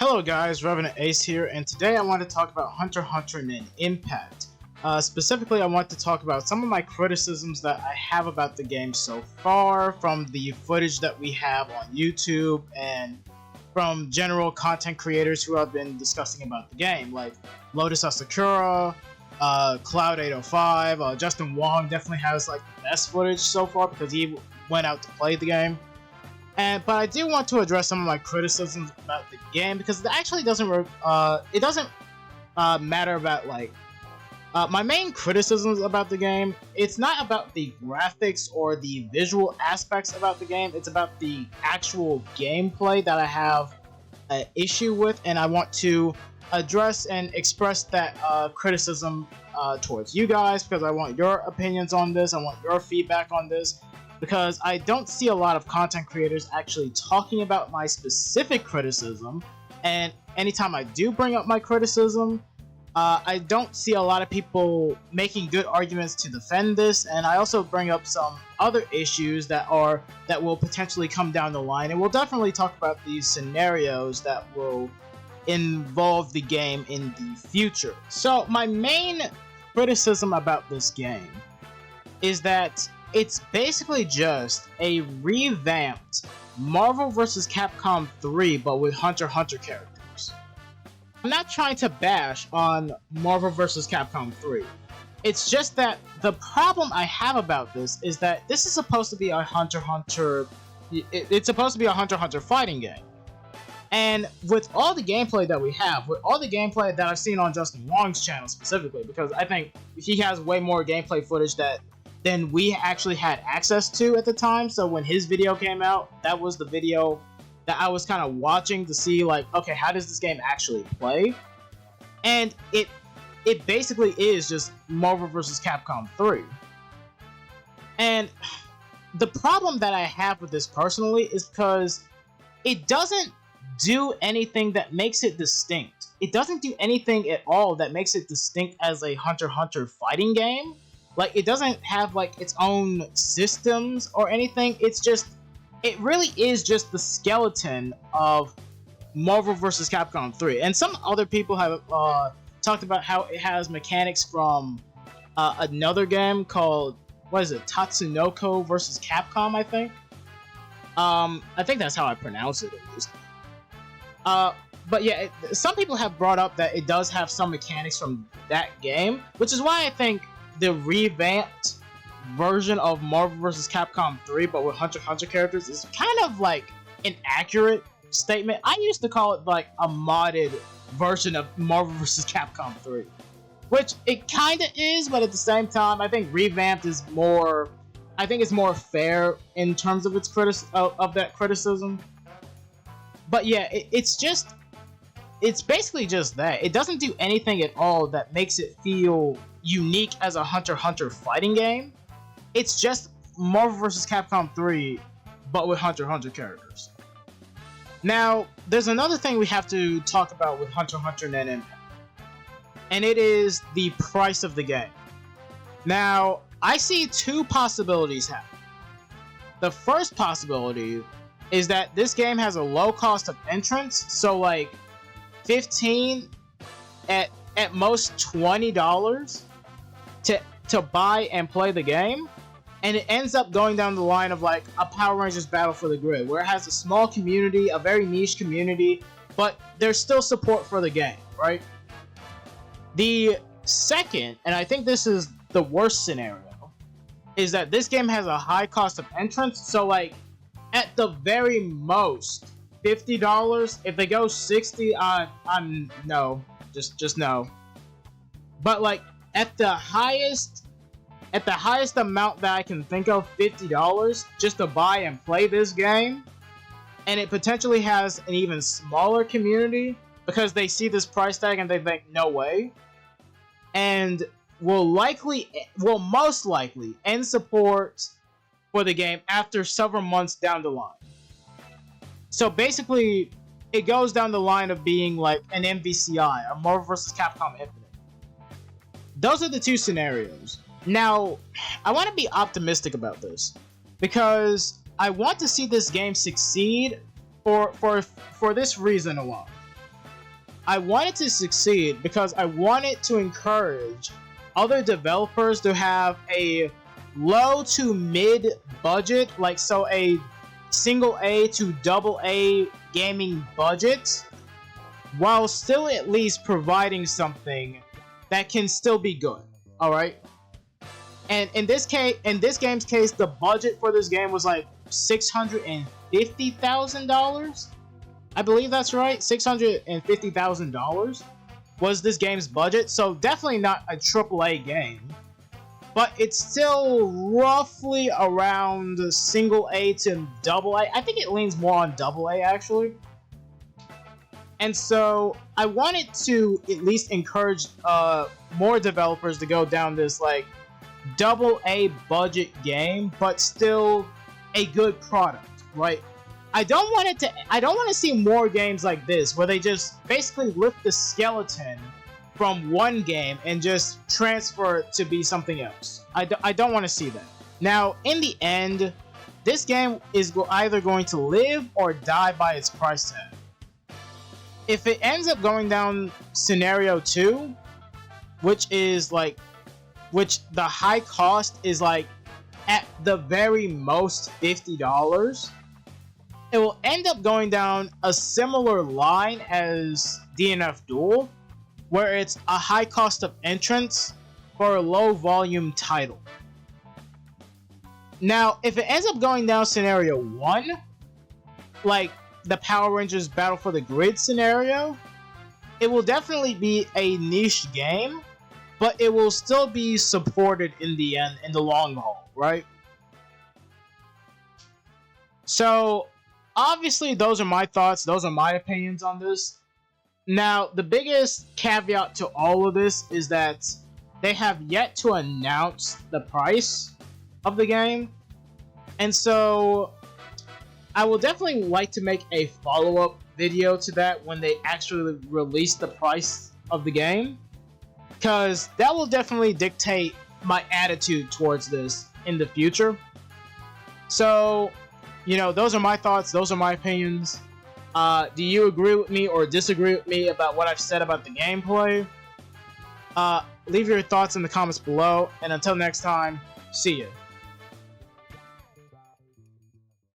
Hello guys, Revenant Ace here, and today I want to talk about Hunter x Hunter and Impact. Specifically, I want to talk about some of my criticisms that I have about the game so far, from the footage that we have on YouTube, and from general content creators who have been discussing about the game, like Lotus Asakura, Cloud805, Justin Wong definitely has like the best footage so far because he went out to play the game. But I do want to address some of my criticisms about the game because it actually doesn't matter about like my main criticisms about the game. It's not about the graphics or the visual aspects about the game. It's about the actual gameplay that I have an issue with, and I want to address and express that criticism towards you guys because I want your opinions on this. I want your feedback on this. Because I don't see a lot of content creators actually talking about my specific criticism, and anytime I do bring up my criticism, I don't see a lot of people making good arguments to defend this, and I also bring up some other issues that will potentially come down the line, and we'll definitely talk about these scenarios that will involve the game in the future. So my main criticism about this game is that it's basically just a revamped Marvel vs. Capcom 3, but with Hunter x Hunter characters. I'm not trying to bash on Marvel vs. Capcom 3. It's just that the problem I have about this is that this is supposed to be a Hunter x Hunter... It's supposed to be a Hunter x Hunter fighting game. And with all the gameplay that we have, with all the gameplay that I've seen on Justin Wong's channel specifically, because I think he has way more gameplay footage than we actually had access to at the time. So when his video came out, that was the video that I was kind of watching to see, like, okay, how does this game actually play? And it basically is just Marvel vs. Capcom 3. And the problem that I have with this personally is because it doesn't do anything that makes it distinct. It doesn't do anything at all that makes it distinct as a Hunter x Hunter fighting game. Like, it doesn't have, like, its own systems or anything. It really is just the skeleton of Marvel vs. Capcom 3. And some other people have talked about how it has mechanics from another game called, what is it, Tatsunoko vs. Capcom, I think? I think that's how I pronounce it, at least. But yeah, some people have brought up that it does have some mechanics from that game, which is why I think the revamped version of Marvel vs. Capcom 3, but with Hunter x Hunter characters, is kind of like an accurate statement. I used to call it like a modded version of Marvel vs. Capcom 3, which it kind of is, but at the same time, I think revamped is more. I think it's more fair in terms of its that criticism. But yeah, it's basically just that. It doesn't do anything at all that makes it feel unique as a Hunter x Hunter fighting game. It's just Marvel vs. Capcom 3, but with Hunter x Hunter characters. Now, there's another thing we have to talk about with Hunter x Hunter and Impact, and it is the price of the game. Now, I see two possibilities happening. The first possibility is that this game has a low cost of entrance, so like $15, at most $20 to buy and play the game, and it ends up going down the line of like a Power Rangers Battle for the Grid, where it has a small community, a very niche community, but there's still support for the game, right? The second, and I think this is the worst scenario, is that this game has a high cost of entrance, so like at the very most $50. If they go 60, I'm no, just no. But like at the highest amount that I can think of, $50 just to buy and play this game, and it potentially has an even smaller community because they see this price tag and they think no way, and will most likely end support for the game after several months down the line. So basically, it goes down the line of being like an MVCI, or Marvel vs. Capcom Infinite. Those are the two scenarios. Now, I want to be optimistic about this, because I want to see this game succeed for this reason alone. I wanted to succeed because I wanted to encourage other developers to have a low to mid budget, like so a single A to double A gaming budget, while still at least providing something that can still be good. All right. And in this game's case, the budget for this game was like $650,000. I believe that's right. $650,000 was this game's budget. So definitely not a AAA game, but it's still roughly around single A to double A. I think it leans more on double A actually. And so I wanted to at least encourage more developers to go down this like double A budget game, but still a good product, right? I don't want to see more games like this where they just basically lift the skeleton from one game and just transfer it to be something else. I don't want to see that. Now, in the end, this game is either going to live or die by its price tag. If it ends up going down scenario 2, which the high cost is like at the very most $50, it will end up going down a similar line as DNF Duel, where it's a high cost of entrance for a low volume title. Now, if it ends up going down scenario 1, like the Power Rangers Battle for the Grid scenario, it will definitely be a niche game, but it will still be supported in the end, in the long haul, right? So, obviously, those are my thoughts, those are my opinions on this. Now, the biggest caveat to all of this is that they have yet to announce the price of the game, and so I will definitely like to make a follow-up video to that when they actually release the price of the game, because that will definitely dictate my attitude towards this in the future. So, you know, those are my thoughts, those are my opinions. Do you agree with me or disagree with me about what I've said about the gameplay? Leave your thoughts in the comments below, and until next time, see ya.